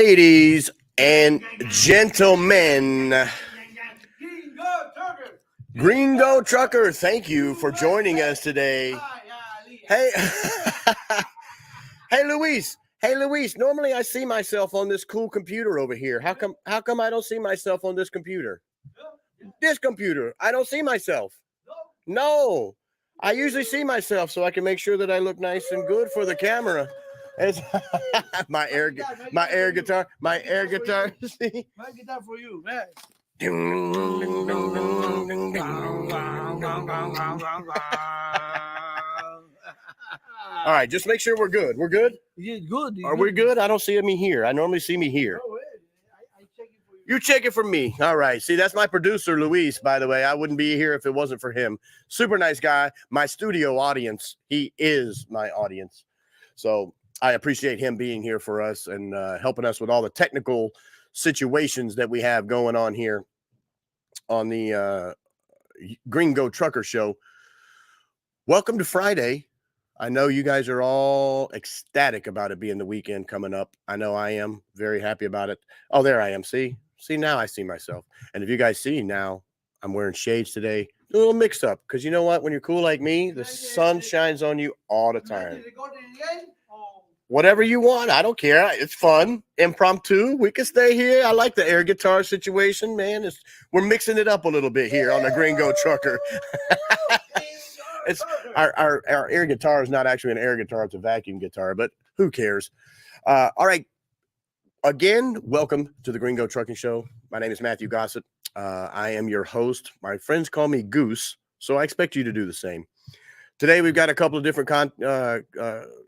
Ladies and gentlemen, Gringo Trucker, thank you for joining us today. Hey, hey, Luis. Hey, Luis. Normally, I see myself on this cool computer over here. How come I don't see myself on this computer? This computer. I don't see myself. No. I usually see myself so I can make sure that I look nice and good for the camera. It's my air guitar. See? My guitar for you, man. All right, just make sure we're good. We're good? Yeah, good. Are we good? I don't see me here. I normally see me here. Oh, I check it for you. You check it for me. All right. See, that's my producer, Luis, by the way. I wouldn't be here if it wasn't for him. Super nice guy. My studio audience. He is my audience. So I appreciate him being here for us and helping us with all the technical situations that we have going on here on the Gringo Trucker Show. Welcome to Friday. I know you guys are all ecstatic about it being the weekend coming up. I know I am very happy about it. Oh, there I am. See, now I see myself. And if you guys see now, I'm wearing shades today. A little mixed up because you know what? When you're cool like me, the sun shines on you all the time. Whatever you want. I don't care. It's fun. Impromptu. We can stay here. I like the air guitar situation, man. We're mixing it up a little bit here on the Gringo Trucker. It's our air guitar is not actually an air guitar. It's a vacuum guitar, but who cares? All right. Again, welcome to the Gringo Trucking Show. My name is Matthew Gossett. I am your host. My friends call me Goose, so I expect you to do the same. Today, we've got a couple of different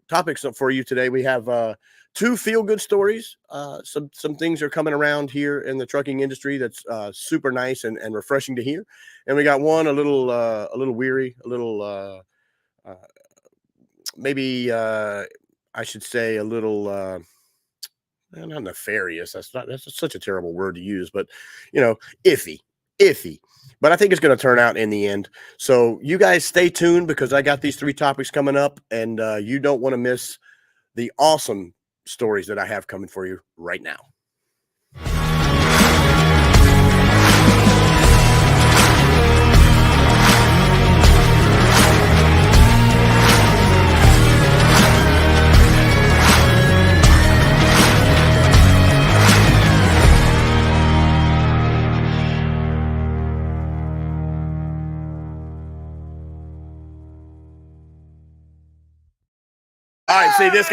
topics for you today. We have two feel-good stories. Some things are coming around here in the trucking industry that's super nice and refreshing to hear. And we got one a little weary, a little maybe I should say a little not nefarious. That's such a terrible word to use, but iffy. But I think it's going to turn out in the end. So you guys stay tuned because I got these three topics coming up, and you don't want to miss the awesome stories that I have coming for you right now. All right, see this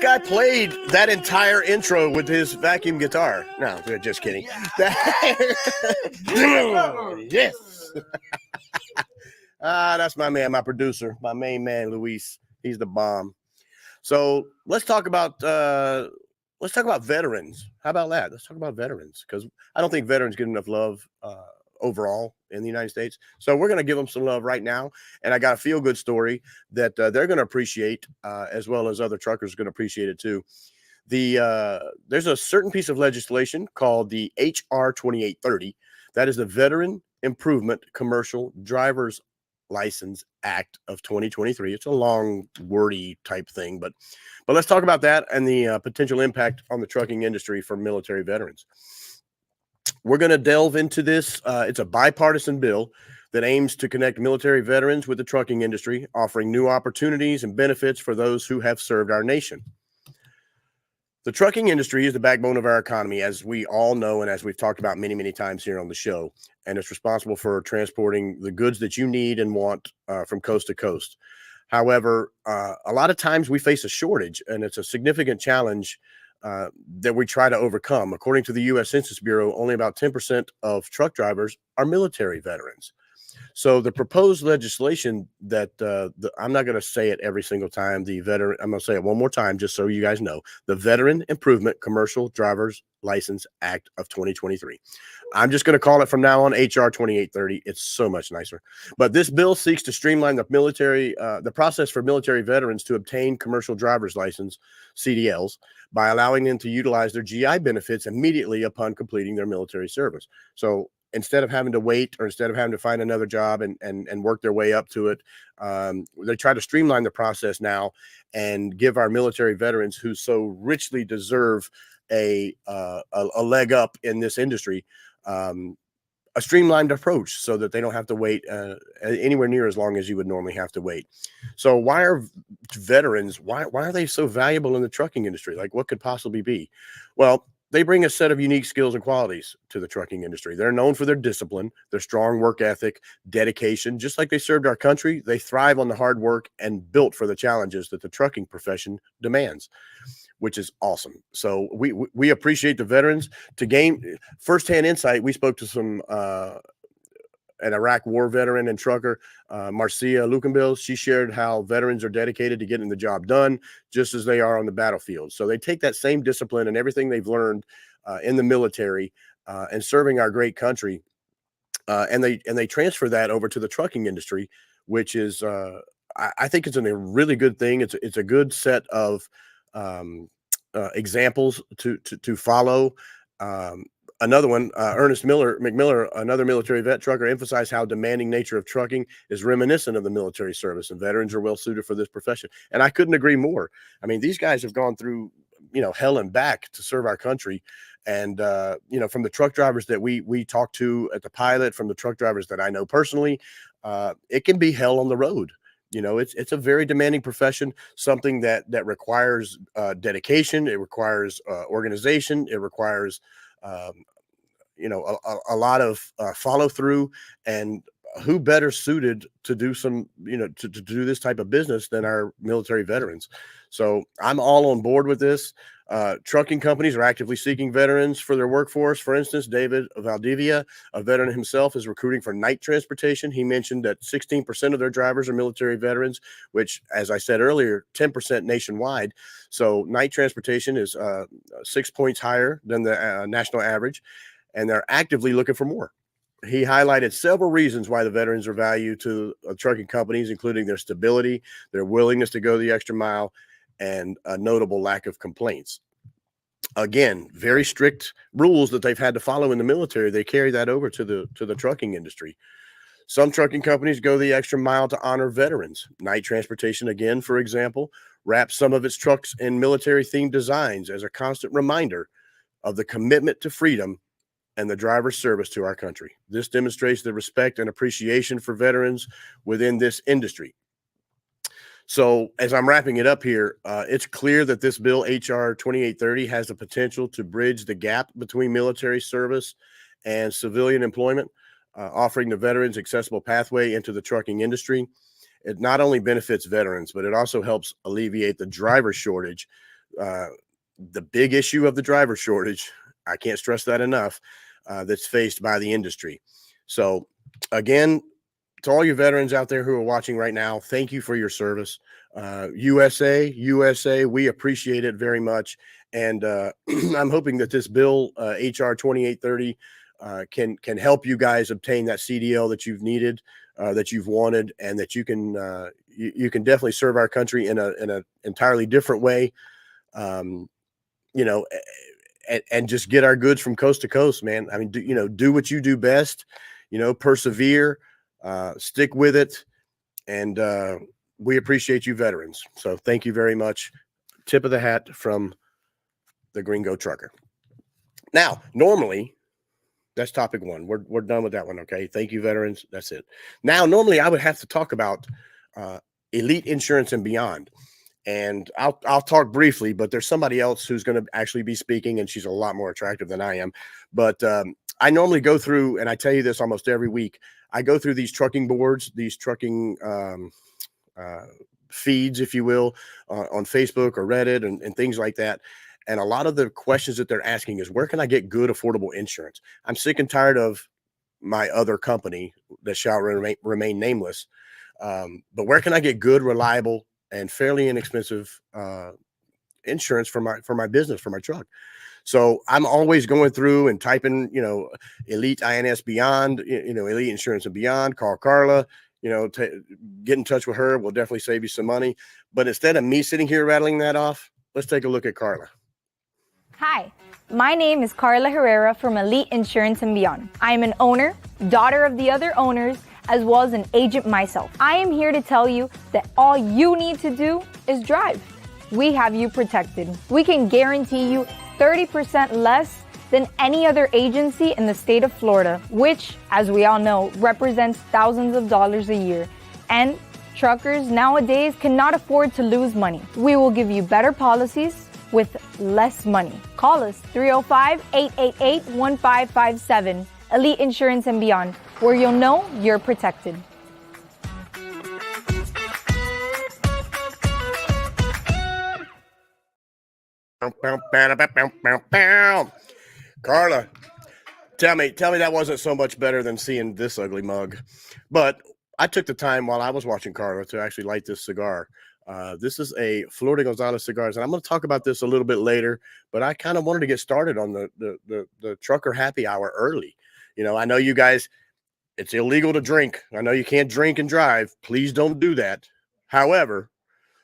guy played that entire intro with his vacuum guitar. No, just kidding. Yes. That's my man, my producer, my main man, Luis. He's the bomb. So let's talk about veterans. How about that? Let's talk about veterans because I don't think veterans get enough love overall in the United States. So we're going to give them some love right now. And I got a feel-good story that they're going to appreciate as well as other truckers are going to appreciate it too. There's a certain piece of legislation called the HR 2830. That is the Veteran Improvement Commercial Driver's License Act of 2023. It's a long, wordy type thing, but let's talk about that and the potential impact on the trucking industry for military veterans. We're going to delve into this. It's a bipartisan bill that aims to connect military veterans with the trucking industry, offering new opportunities and benefits for those who have served our nation. The trucking industry is the backbone of our economy, as we all know, and as we've talked about many, many times here on the show, and it's responsible for transporting the goods that you need and want from coast to coast. However, a lot of times we face a shortage, and it's a significant challenge that we try to overcome. According to the U.S. Census Bureau, only about 10% of truck drivers are military veterans. So the proposed legislation that I'm not going to say it every single time. I'm going to say it one more time just so you guys know. The Veteran Improvement Commercial Driver's License Act of 2023. I'm just going to call it from now on HR 2830. It's so much nicer. But this bill seeks to streamline the process for military veterans to obtain commercial driver's license, CDLs, by allowing them to utilize their GI benefits immediately upon completing their military service. So instead of having to wait or instead of having to find another job and work their way up to it, they try to streamline the process now and give our military veterans who so richly deserve a leg up in this industry, a streamlined approach so that they don't have to wait anywhere near as long as you would normally have to wait. So why are veterans, why are they so valuable in the trucking industry? Like, what could possibly be? Well, they bring a set of unique skills and qualities to the trucking industry. They're known for their discipline, their strong work ethic, dedication. Just like they served our country, they thrive on the hard work and built for the challenges that the trucking profession demands, which is awesome. So we appreciate the veterans. To gain firsthand insight, we spoke to some an Iraq war veteran and trucker, Marcia Lukenbill. She shared how veterans are dedicated to getting the job done, just as they are on the battlefield. So they take that same discipline and everything they've learned in the military and serving our great country, and they transfer that over to the trucking industry, which is I think it's a really good thing. It's a good set of examples to follow. Another one, Ernest McMiller, another military vet trucker, emphasized how demanding nature of trucking is reminiscent of the military service, and veterans are well suited for this profession. And I couldn't agree more. I mean, these guys have gone through, hell and back to serve our country. And, from the truck drivers that we talk to at the pilot, from the truck drivers that I know personally, it can be hell on the road. It's a very demanding profession, something that requires dedication. It requires organization. It requires, a lot of follow through. And who better suited to do to do this type of business than our military veterans? So I'm all on board with this. Trucking companies are actively seeking veterans for their workforce. For instance, David Valdivia, a veteran himself, is recruiting for night transportation. He mentioned that 16% of their drivers are military veterans, which, as I said earlier, 10% nationwide. So night transportation is 6 points higher than the national average, and they're actively looking for more. He highlighted several reasons why the veterans are valued to trucking companies, including their stability, their willingness to go the extra mile, and a notable lack of complaints. Again, very strict rules that they've had to follow in the military. They carry that over to the trucking industry. Some trucking companies go the extra mile to honor veterans. Night transportation, again, for example, wraps some of its trucks in military-themed designs as a constant reminder of the commitment to freedom and the driver's service to our country. This demonstrates the respect and appreciation for veterans within this industry. So as I'm wrapping it up here, it's clear that this bill, HR 2830, has the potential to bridge the gap between military service and civilian employment, offering the veterans accessible pathway into the trucking industry. It not only benefits veterans, but it also helps alleviate the driver shortage. The big issue of the driver shortage, I can't stress that enough, that's faced by the industry. So again, to all you veterans out there who are watching right now, thank you for your service. USA, we appreciate it very much. And I'm hoping that this bill, HR 2830, can help you guys obtain that CDL that you've needed, that you've wanted, and that you can definitely serve our country in an entirely different way. And just get our goods from coast to coast, man. I mean, do what you do best, persevere, stick with it. And we appreciate you veterans. So thank you very much. Tip of the hat from the Gringo Trucker. Now, normally that's topic one. We're done with that one. Okay. Thank you, veterans. That's it. Now, normally I would have to talk about elite insurance and beyond. And I'll talk briefly, but there's somebody else who's going to actually be speaking, and she's a lot more attractive than I am. But I normally go through, and I tell you this almost every week, I go through these trucking boards, these trucking feeds, if you will, on Facebook or Reddit and things like that. And a lot of the questions that they're asking is, where can I get good, affordable insurance? I'm sick and tired of my other company that shall remain nameless. But where can I get good, reliable, and fairly inexpensive insurance for my business, for my truck? So I'm always going through and typing, Elite INS Beyond, Elite Insurance and Beyond. Call Carla, get in touch with her. We'll definitely save you some money. But instead of me sitting here rattling that off, let's take a look at Carla. Hi, My name is Carla Herrera from Elite Insurance and Beyond. I am an owner, daughter of the other owners, as well as an agent myself. I am here to tell you that all you need to do is drive. We have you protected. We can guarantee you 30% less than any other agency in the state of Florida, which, as we all know, represents thousands of dollars a year. And truckers nowadays cannot afford to lose money. We will give you better policies with less money. Call us 305-888-1557, Elite Insurance and Beyond, where you'll know you're protected. Carla, tell me that wasn't so much better than seeing this ugly mug. But I took the time while I was watching Carla to actually light this cigar. This is a Florida Gonzalez cigars, and I'm going to talk about this a little bit later, but I kind of wanted to get started on the trucker happy hour early. You know, I know you guys, it's illegal to drink. I know you can't drink and drive. Please don't do that. However,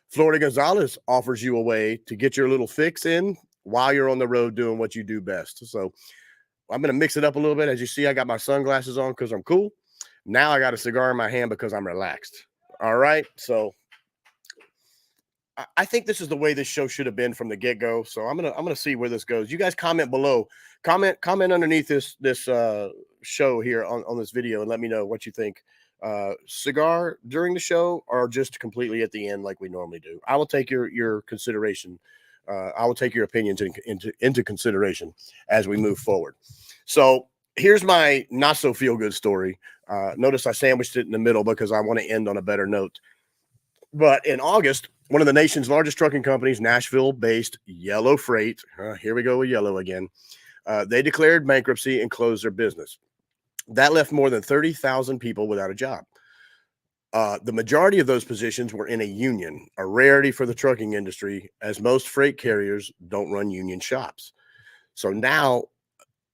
Florida Gonzalez offers you a way to get your little fix in while you're on the road doing what you do best. So I'm going to mix it up a little bit. As you see, I got my sunglasses on because I'm cool. Now I got a cigar in my hand because I'm relaxed. All right. So I think this is the way this show should have been from the get-go. So I'm gonna see where this goes. You guys comment below. Comment underneath this show here on this video and let me know what you think. Cigar during the show or just completely at the end like we normally do. I will take your consideration. I will take your opinions into consideration as we move forward. So here's my not so feel good story. Notice I sandwiched it in the middle because I want to end on a better note. But in August, one of the nation's largest trucking companies, Nashville-based Yellow Freight, here we go with Yellow again, they declared bankruptcy and closed their business. That left more than 30,000 people without a job. The majority of those positions were in a union, a rarity for the trucking industry, as most freight carriers don't run union shops. So now,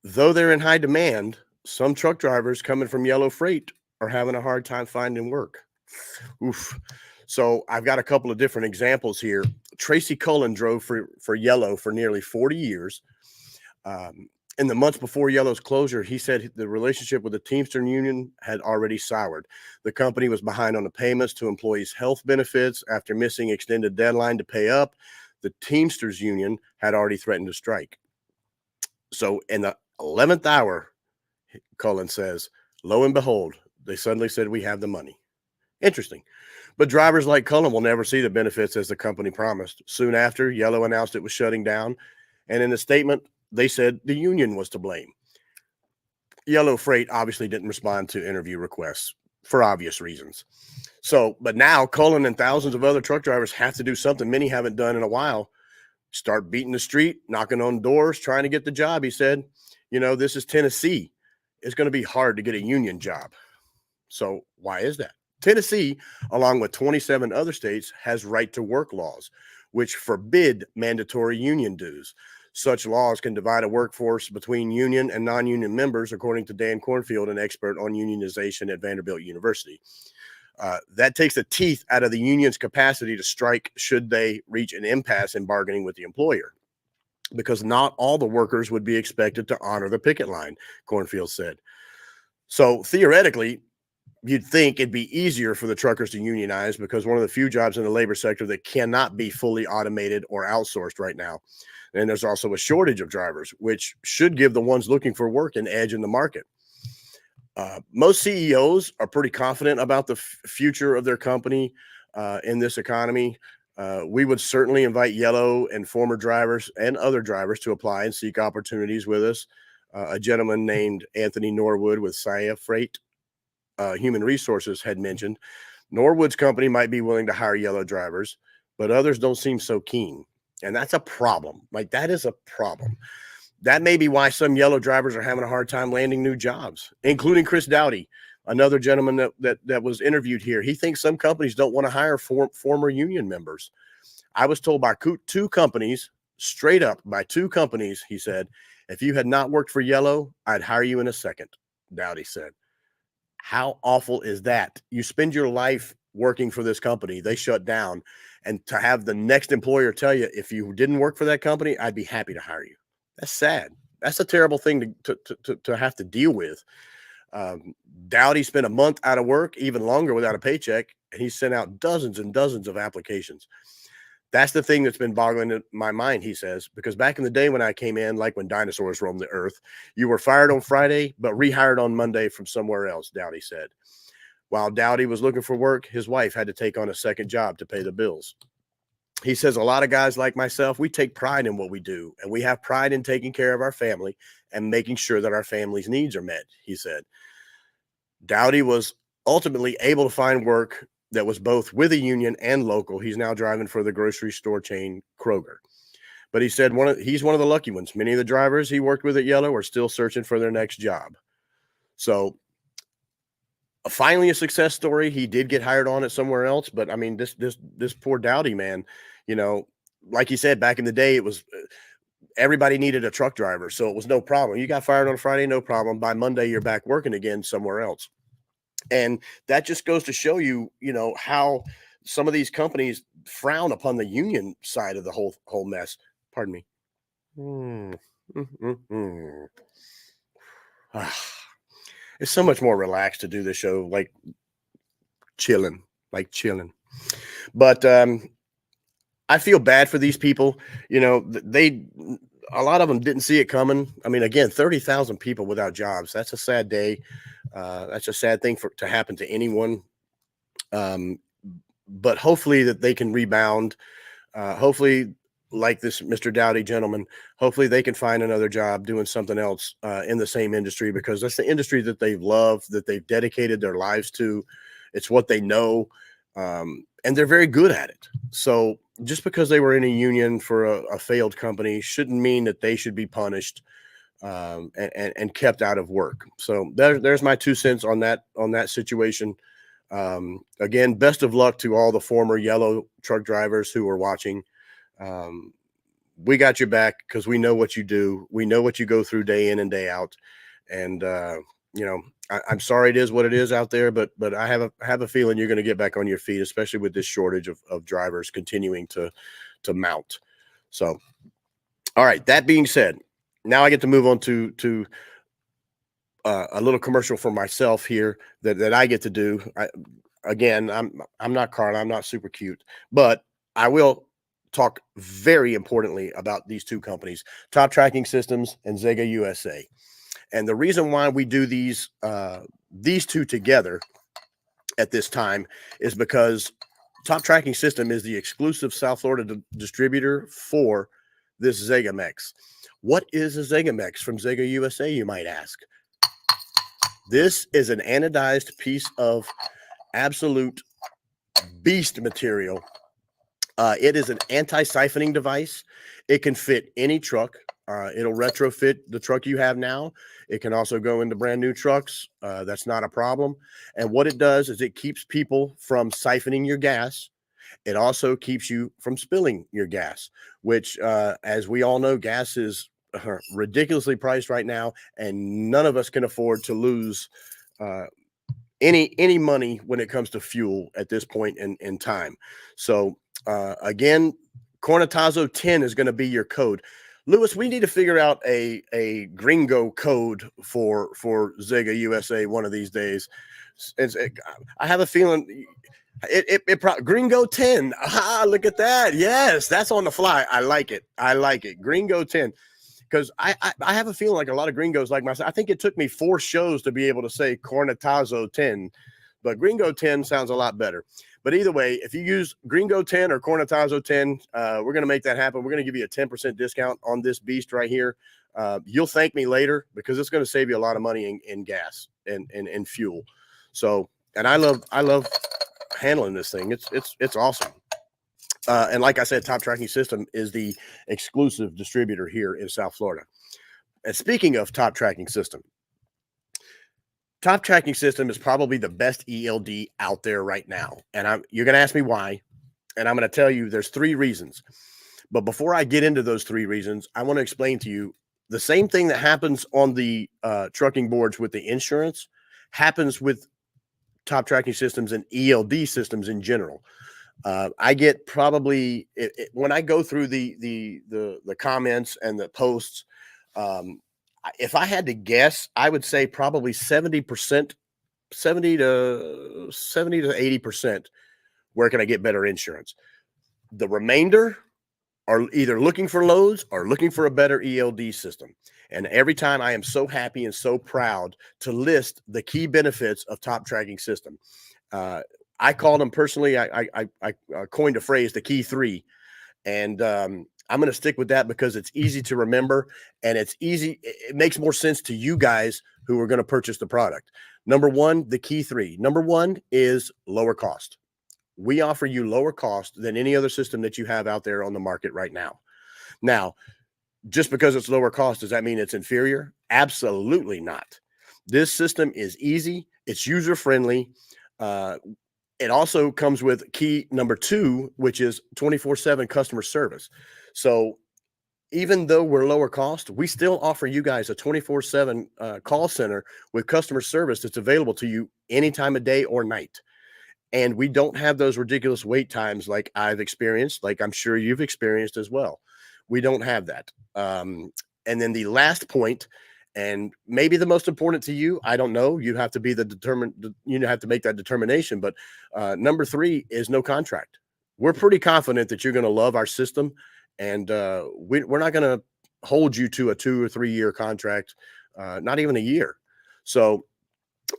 though they're in high demand, some truck drivers coming from Yellow Freight are having a hard time finding work. Oof. So I've got a couple of different examples here. Tracy Cullen drove for Yellow for nearly 40 years. In the months before Yellow's closure, he said the relationship with the Teamster Union had already soured. The company was behind on the payments to employees' health benefits after missing extended deadline to pay up. The Teamsters Union had already threatened to strike. So in the 11th hour, Cullen says, lo and behold, they suddenly said, we have the money. Interesting. But drivers like Cullen will never see the benefits as the company promised. Soon after, Yellow announced it was shutting down. And in a statement, they said the union was to blame. Yellow Freight obviously didn't respond to interview requests for obvious reasons. So, but now Cullen and thousands of other truck drivers have to do something many haven't done in a while. Start beating the street, knocking on doors, trying to get the job. He said, you know, this is Tennessee. It's going to be hard to get a union job. So why is that? Tennessee, along with 27 other states, has right-to-work laws, which forbid mandatory union dues. Such laws can divide a workforce between union and non-union members, according to Dan Cornfield, an expert on unionization at Vanderbilt University. That takes the teeth out of the union's capacity to strike should they reach an impasse in bargaining with the employer, because not all the workers would be expected to honor the picket line, Cornfield said. So theoretically, you'd think it'd be easier for the truckers to unionize because one of the few jobs in the labor sector that cannot be fully automated or outsourced right now. And there's also a shortage of drivers, which should give the ones looking for work an edge in the market. Most CEOs are pretty confident about the future of their company in this economy. We would certainly invite Yellow and former drivers and other drivers to apply and seek opportunities with us. A gentleman named Anthony Norwood with Saya Freight Human Resources had mentioned Norwood's company might be willing to hire Yellow drivers, but others don't seem so keen. And that's a problem. Like, that is a problem. That may be why some Yellow drivers are having a hard time landing new jobs, including Chris Dowdy, another gentleman that was interviewed here. He thinks some companies don't want to hire former union members. I was told by two companies, straight up by two companies, he said, if you had not worked for Yellow, I'd hire you in a second, Dowdy said. How awful is that? You spend your life working for this company, they shut down, and to have the next employer tell you, if you didn't work for that company, I'd be happy to hire you. That's sad. That's a terrible thing to have to deal with. Dowdy spent a month out of work, even longer without a paycheck, and he sent out dozens and dozens of applications. That's the thing that's been boggling my mind, he says, because back in the day when I came in, like when dinosaurs roamed the earth, you were fired on Friday, but rehired on Monday from somewhere else, Dowdy said. While Dowdy was looking for work, his wife had to take on a second job to pay the bills. He says a lot of guys like myself, we take pride in what we do, and we have pride in taking care of our family and making sure that our family's needs are met, he said. Dowdy was ultimately able to find work that was both with a union and local. He's now driving for the grocery store chain Kroger. But he said he's one of the lucky ones. Many of the drivers he worked with at Yellow are still searching for their next job. So finally a success story. He did get hired on at somewhere else, but I mean, this poor Dowdy man, you know, like he said, back in the day, it was everybody needed a truck driver, so it was no problem. You got fired on Friday, no problem. By Monday, you're back working again somewhere else. And that just goes to show you, you know, how some of these companies frown upon the union side of the whole mess. Pardon me. It's so much more relaxed to do this show, like chilling. But I feel bad for these people. You know, a lot of them didn't see it coming. I mean, again, 30,000 people without jobs. That's a sad day. That's a sad thing to happen to anyone. But hopefully that they can rebound. Hopefully, like this Mr. Dowdy gentleman, hopefully they can find another job doing something else in the same industry, because that's the industry that they've loved, that they've dedicated their lives to. It's what they know, and they're very good at it. So just because they were in a union for a failed company shouldn't mean that they should be punished and kept out of work. So there's my 2 cents on that situation. Again, best of luck to all the former Yellow truck drivers who are watching. We got your back, because we know what you do. We know what you go through day in and day out. And, you know, I'm sorry it is what it is out there, but I have a feeling you're going to get back on your feet, especially with this shortage of drivers continuing to mount. So, all right. That being said, now I get to move on to a little commercial for myself here that I get to do. I'm not Carla. I'm not super cute, but I will talk very importantly about these two companies, Top Tracking Systems and Zega USA. And the reason why we do these two together at this time is because Top Tracking System is the exclusive South Florida distributor for this Zegamex. What is a Zegamex from Zega USA, you might ask? This is an anodized piece of absolute beast material. It is an anti-siphoning device. It can fit any truck. It'll retrofit the truck you have now. It can also go into brand new trucks. That's not a problem. And what it does is it keeps people from siphoning your gas. It also keeps you from spilling your gas, which, as we all know, gas is ridiculously priced right now, and none of us can afford to lose any money when it comes to fuel at this point in time. So again, Cornetazo 10 is going to be your code. Lewis, we need to figure out a gringo code for Zega USA one of these days. I have a feeling Gringo 10. Ah, look at that. Yes, that's on the fly. I like it. Gringo 10. Because I have a feeling like a lot of gringos like myself. I think it took me 4 shows to be able to say Cornetazo 10, but Gringo 10 sounds a lot better. But either way, if you use Gringo 10 or Cornetazo 10, we're going to make that happen. We're going to give you a 10% discount on this beast right here. You'll thank me later, because it's going to save you a lot of money in gas and fuel. So, and I love handling this thing. It's awesome. And like I said, Top Tracking System is the exclusive distributor here in South Florida. And speaking of Top Tracking System, Top Tracking System is probably the best ELD out there right now. And you're going to ask me why. And I'm going to tell you there's 3 reasons. But before I get into those 3 reasons, I want to explain to you the same thing that happens on the trucking boards with the insurance happens with Top Tracking Systems and ELD systems in general. I get probably when I go through the comments and the posts, If I had to guess, I would say probably 70%, 70 to 80%. Where can I get better insurance? The remainder are either looking for loads or looking for a better ELD system. And every time I am so happy and so proud to list the key benefits of Top Tracking System. I called them personally. I coined a phrase, the key three. And I'm going to stick with that because it's easy to remember and it's easy. It makes more sense to you guys who are going to purchase the product. Number one, the key three. Number one is lower cost. We offer you lower cost than any other system that you have out there on the market right now. Now, just because it's lower cost, does that mean it's inferior? Absolutely not. This system is easy. It's user-friendly. It also comes with key number two, which is 24/7 customer service. So even though we're lower cost, we still offer you guys a 24/7 call center with customer service that's available to you any time of day or night. And we don't have those ridiculous wait times like I've experienced, like I'm sure you've experienced as well. We don't have that. And then the last point, and maybe the most important to you, I don't know. You have to be you have to make that determination. But number three is no contract. We're pretty confident that you're going to love our system, and we're not going to hold you to a 2 or 3 year contract, not even a year. So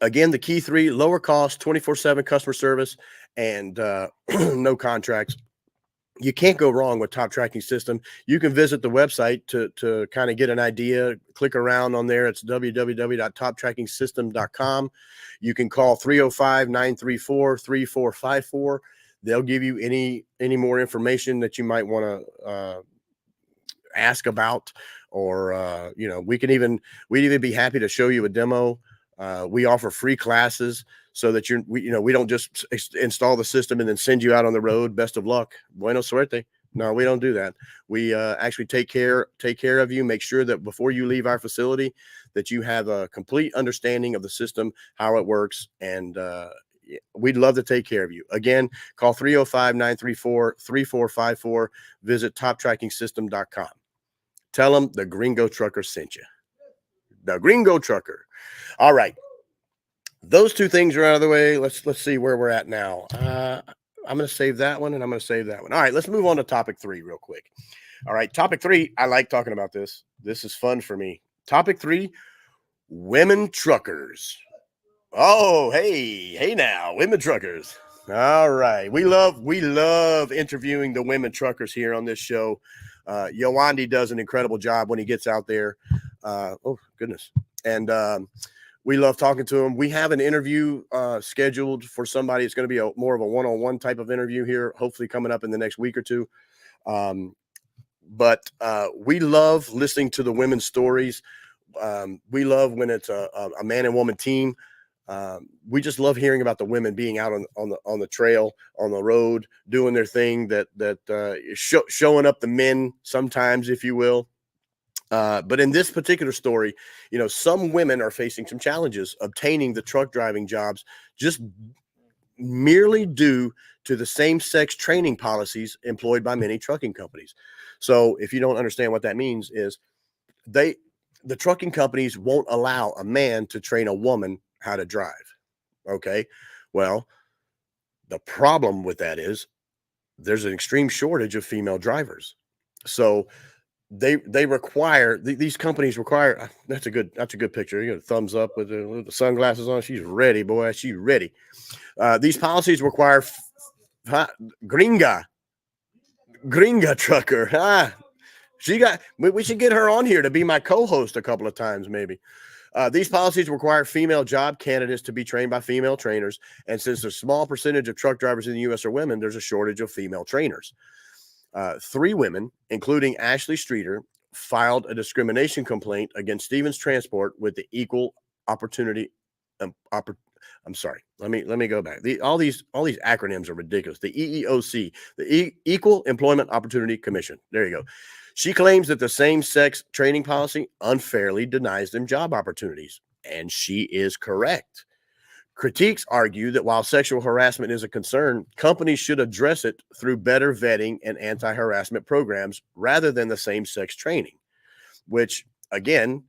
again, the key three: lower cost, 24/7 customer service, and no contracts. You can't go wrong with Top Tracking System. You can visit the website to kind of get an idea. Click around on there. It's www.toptrackingsystem.com. You can call 305-934-3454. They'll give you any more information that you might want to ask about, or we'd even be happy to show you a demo. We offer free classes so that we don't just install the system and then send you out on the road. Best of luck. Buena suerte. No, we don't do that. We actually take care of you, make sure that before you leave our facility that you have a complete understanding of the system, how it works. And we'd love to take care of you. Again, call 305-934-3454. Visit toptrackingsystem.com. Tell them the Gringo Trucker sent you. The Gringo Trucker. All right. Those two things are out of the way. Let's see where we're at now. I'm going to save that one and I'm going to save that one. All right, let's move on to topic 3 real quick. All right, topic 3. I like talking about this. This is fun for me. Topic 3, women truckers. Oh, hey now, women truckers. All right. We love interviewing the women truckers here on this show. Yowandi does an incredible job when he gets out there. Oh, goodness. And we love talking to them. We have an interview scheduled for somebody. It's going to be more of a one-on-one type of interview here, hopefully coming up in the next week or two. But we love listening to the women's stories. We love when it's a man and woman team. We just love hearing about the women being out on the trail, on the road, doing their thing, showing up the men sometimes, if you will. But in this particular story, some women are facing some challenges obtaining the truck driving jobs just merely due to the same-sex training policies employed by many trucking companies. So if you don't understand what that means is the trucking companies won't allow a man to train a woman how to drive. Okay. Well, the problem with that is there's an extreme shortage of female drivers. So they require, these companies require, that's a good picture. You got a thumbs up with the sunglasses on. She's ready, boy. She's ready. These policies require gringa trucker. We should get her on here to be my co-host a couple of times, maybe. These policies require female job candidates to be trained by female trainers. And since a small percentage of truck drivers in the U.S. are women, there's a shortage of female trainers. 3 women, including Ashley Streeter, filed a discrimination complaint against Stevens Transport with the Equal Opportunity. I'm sorry. Let me go back. All these acronyms are ridiculous. The EEOC, the Equal Employment Opportunity Commission. There you go. She claims that the same-sex training policy unfairly denies them job opportunities, and she is correct. Critiques argue that while sexual harassment is a concern, companies should address it through better vetting and anti-harassment programs rather than the same-sex training, which again,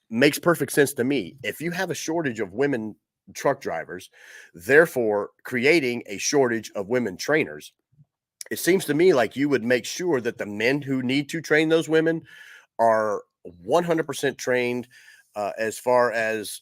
makes perfect sense to me. If you have a shortage of women truck drivers, therefore creating a shortage of women trainers, it seems to me like you would make sure that the men who need to train those women are 100% trained as far as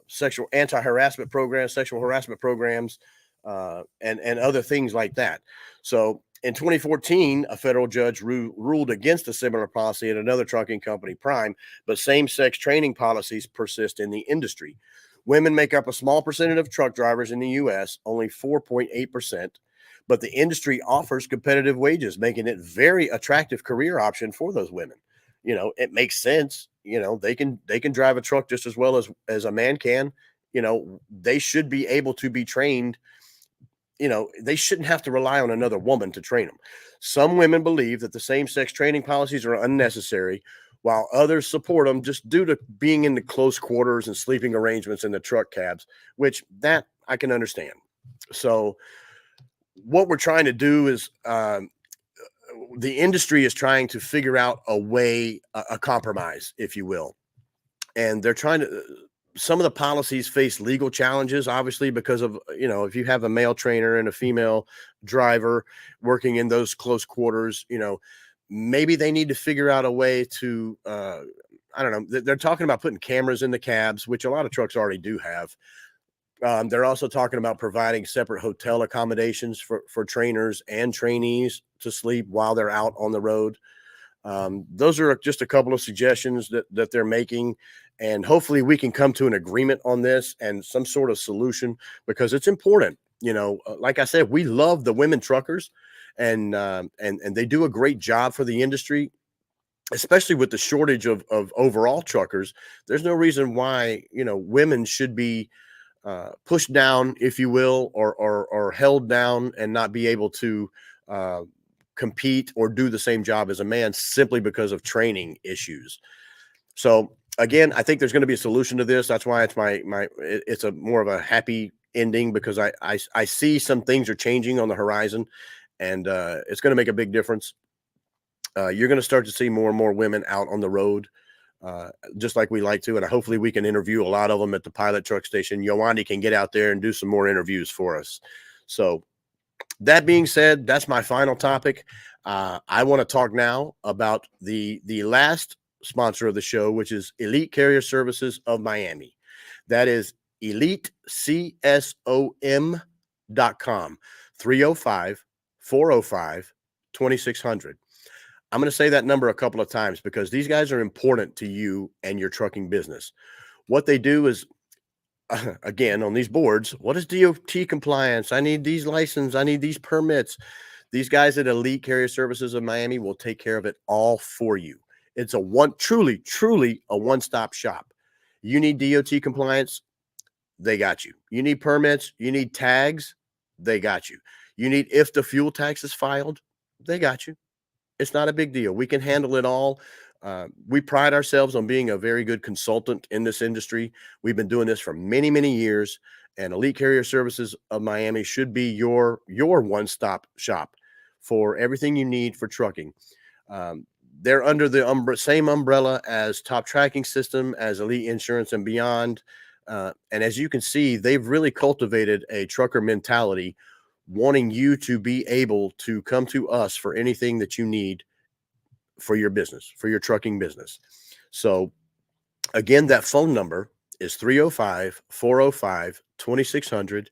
sexual anti-harassment programs, sexual harassment programs, and other things like that. So in 2014, a federal judge ruled against a similar policy at another trucking company, Prime, but same-sex training policies persist in the industry. Women make up a small percentage of truck drivers in the U.S., only 4.8%, but the industry offers competitive wages, making it very attractive career option for those women. It makes sense. They can drive a truck just as well as a man can. They should be able to be trained. They shouldn't have to rely on another woman to train them. Some women believe that the same-sex training policies are unnecessary, while others support them just due to being in the close quarters and sleeping arrangements in the truck cabs, which that I can understand. So what we're trying to do is the industry is trying to figure out a way, a compromise, if you will. And they're trying to, some of the policies face legal challenges, obviously, because of, if you have a male trainer and a female driver working in those close quarters, maybe they need to figure out a way to, I don't know. They're talking about putting cameras in the cabs, which a lot of trucks already do have. They're also talking about providing separate hotel accommodations for trainers and trainees to sleep while they're out on the road. Those are just a couple of suggestions that they're making, and hopefully we can come to an agreement on this and some sort of solution, because it's important. Like I said, we love the women truckers, and they do a great job for the industry, especially with the shortage of overall truckers. There's no reason why, women should be pushed down, if you will, or held down and not be able to compete or do the same job as a man simply because of training issues. So again, I think there's going to be a solution to this. That's why it's a more of a happy ending, because I see some things are changing on the horizon, and it's going to make a big difference. You're going to start to see more and more women out on the road, just like we like to, and hopefully we can interview a lot of them at the pilot truck station. Yolandi can get out there and do some more interviews for us. So that being said, that's my final topic. I want to talk now about the last sponsor of the show, which is Elite Carrier Services of Miami. That is EliteCSOM.com, 305-405-2600. I'm going to say that number a couple of times because these guys are important to you and your trucking business. What they do is, again, on these boards, what is DOT compliance? I need these licenses. I need these permits. These guys at Elite Carrier Services of Miami will take care of it all for you. It's truly a one-stop shop. You need DOT compliance, they got you. You need permits, you need tags, they got you. You need if the fuel tax is filed, they got you. It's not a big deal. We can handle it all. We pride ourselves on being a very good consultant in this industry. We've been doing this for many, many years, and Elite Carrier Services of Miami should be your one-stop shop for everything you need for trucking. They're under the same umbrella as Top Tracking System, as Elite Insurance and Beyond. And as you can see, they've really cultivated a trucker mentality, wanting you to be able to come to us for anything that you need for your business, for your trucking business. So again, that phone number is 305-405-2600.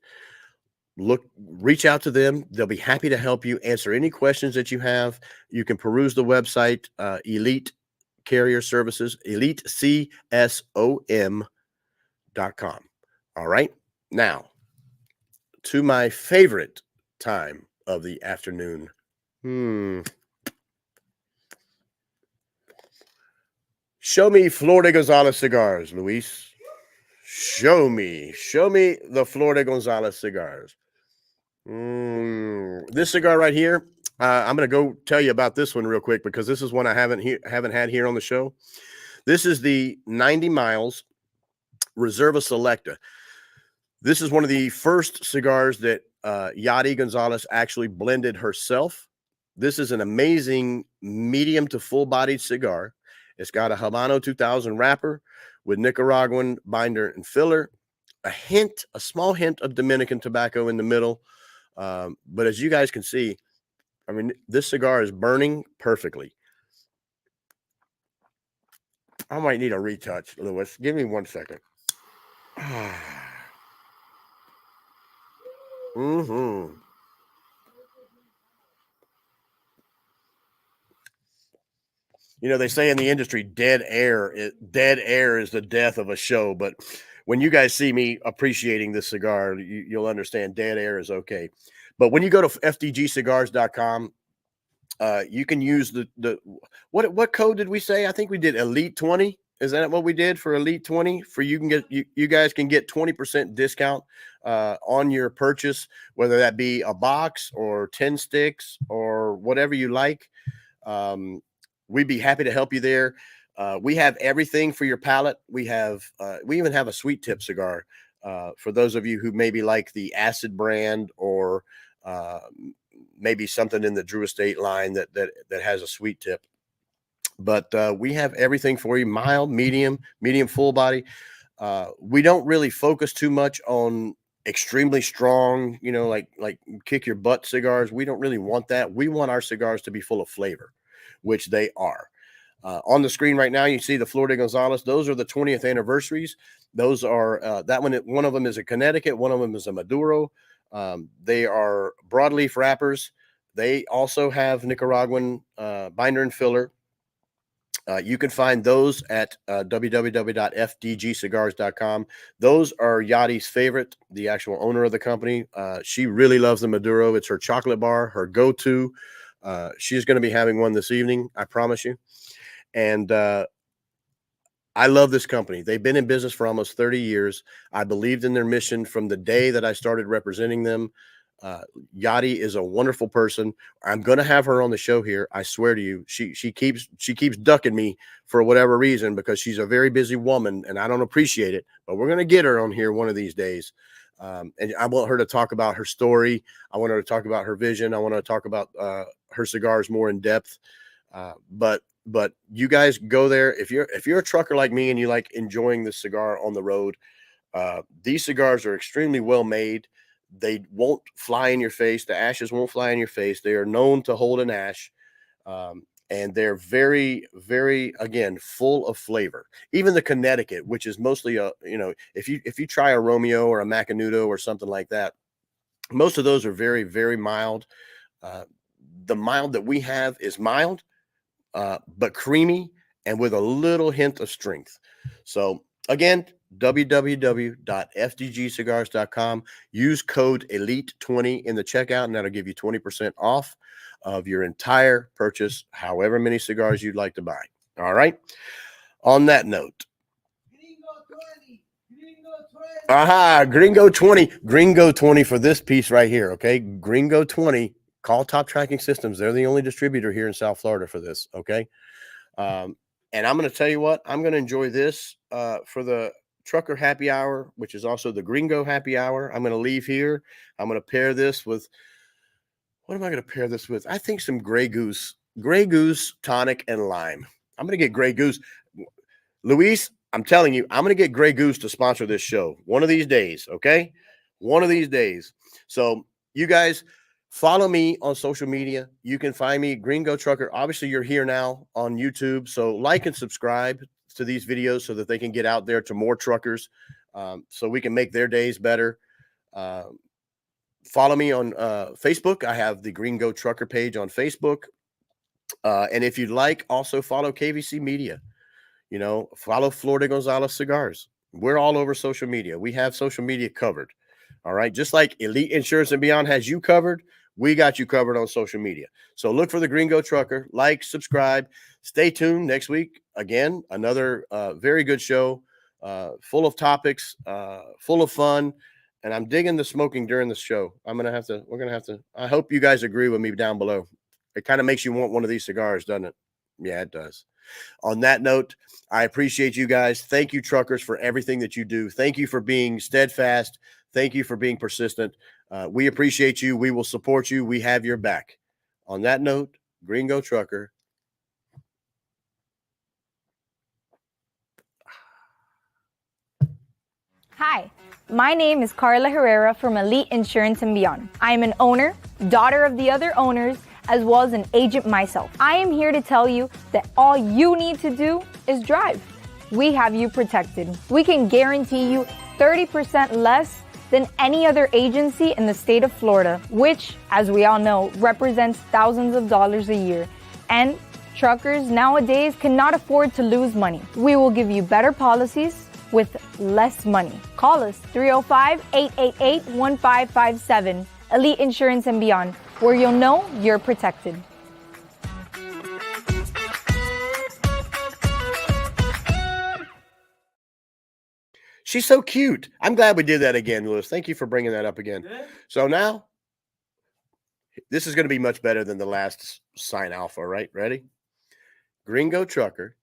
Reach out to them. They'll be happy to help you answer any questions that you have. You can peruse the website, Elite Carrier Services, EliteCSOM.com. All right. Now, to my favorite time of the afternoon. Show me Flor de Gonzalez cigars, Luis. Show me the Flor de Gonzalez cigars. This cigar right here, I'm going to go tell you about this one real quick, because this is one I haven't had here on the show. This is the 90 Miles Reserva Selecta. This is one of the first cigars that Yadi Gonzalez actually blended herself. This is an amazing medium to full-bodied cigar. It's got a Habano 2000 wrapper with Nicaraguan binder and filler, a small hint of Dominican tobacco in the middle. But as you guys can see, I mean, this cigar is burning perfectly. I might need a retouch, Lewis. Give me 1 second. Mm-hmm. You know, they say in the industry, dead air is the death of a show. But when you guys see me appreciating this cigar, you'll understand dead air is okay. But when you go to fdgcigars.com, you can use the what code did we say? I think we did Elite 20. Is that what we did for Elite 20? For you guys can get 20% discount on your purchase, whether that be a box or 10 sticks or whatever you like. We'd be happy to help you there. We have everything for your palate. We even have a sweet tip cigar for those of you who maybe like the Acid brand or maybe something in the Drew Estate line that has a sweet tip. But we have everything for you: mild, medium, full body. We don't really focus too much on extremely strong, you know, like kick your butt cigars. We don't really want that. We want our cigars to be full of flavor, which they are. On the screen right now, you see the Flor de Gonzales. Those are the 20th anniversaries. Those are one of them is a Connecticut, one of them is a Maduro. They are broadleaf wrappers. They also have Nicaraguan binder and filler. You can find those at www.fdgcigars.com. Those are Yadi's favorite, the actual owner of the company. She really loves the Maduro. It's her chocolate bar, her go-to. She's going to be having one this evening, I promise you. And I love this company. They've been in business for almost 30 years. I believed in their mission from the day that I started representing them. Yadi is a wonderful person. I'm going to have her on the show here. I swear to you, she keeps ducking me for whatever reason because she's a very busy woman and I don't appreciate it, but we're going to get her on here one of these days. And I want her to talk about her story. I want her to talk about her vision. I want to talk about her cigars more in depth. But you guys go there. If you're a trucker like me and you like enjoying this cigar on the road, these cigars are extremely well made. They won't fly in your face. The ashes won't fly in your face. They are known to hold an ash. And they're very, very, again, full of flavor. Even the Connecticut, which is mostly if you try a Romeo or a Macanudo or something like that, most of those are very, very mild. The mild that we have is mild, but creamy and with a little hint of strength. So again, www.fdgcigars.com. Use code ELITE20 in the checkout, and that'll give you 20% off of your entire purchase, however many cigars you'd like to buy. All right. On that note, Gringo 20 for this piece right here. Okay. Gringo 20, call Top Tracking Systems. They're the only distributor here in South Florida for this. Okay. And I'm going to tell you what, I'm going to enjoy this for the Trucker Happy Hour, which is also the Gringo Happy Hour. I'm going to leave here. I'm going to pair this with, what am I going to pair this with? I think some Grey Goose tonic and lime. I'm going to get Grey Goose. Luis, I'm telling you, I'm going to get Grey Goose to sponsor this show one of these days. Okay. One of these days. So you guys follow me on social media. You can find me Gringo Trucker. Obviously you're here now on YouTube. So like and subscribe to these videos so that they can get out there to more truckers, so we can make their days better. Follow me on Facebook. I have the Gringo Trucker page on Facebook. And if you'd like, also follow KVC Media. You know, follow Flor de Gonzales Cigars. We're all over social media. We have social media covered. All right. Just like Elite Insurance and Beyond has you covered, we got you covered on social media. So look for the Gringo Trucker, like, subscribe, stay tuned next week. Again, another very good show, full of topics, full of fun. And I'm digging the smoking during the show. we're going to have to, I hope you guys agree with me down below. It kind of makes you want one of these cigars, doesn't it? Yeah, it does. On that note, I appreciate you guys. Thank you, truckers, for everything that you do. Thank you for being steadfast. Thank you for being persistent. We appreciate you. We will support you. We have your back. On that note, Gringo Trucker Hi, my name is Carla Herrera from Elite Insurance and Beyond. I am an owner, daughter of the other owners, as well as an agent myself. I am here to tell you that all you need to do is drive. We have you protected. We can guarantee you 30% less than any other agency in the state of Florida, which, as we all know, represents thousands of dollars a year. And truckers nowadays cannot afford to lose money. We will give you better policies with less money. Call us 305-888-1557, Elite Insurance and Beyond, where you'll know you're protected. She's so cute. I'm glad we did that again, Lewis. Thank you for bringing that up again. Yeah. So now, this is going to be much better than the last sign alpha, right? Ready? Gringo trucker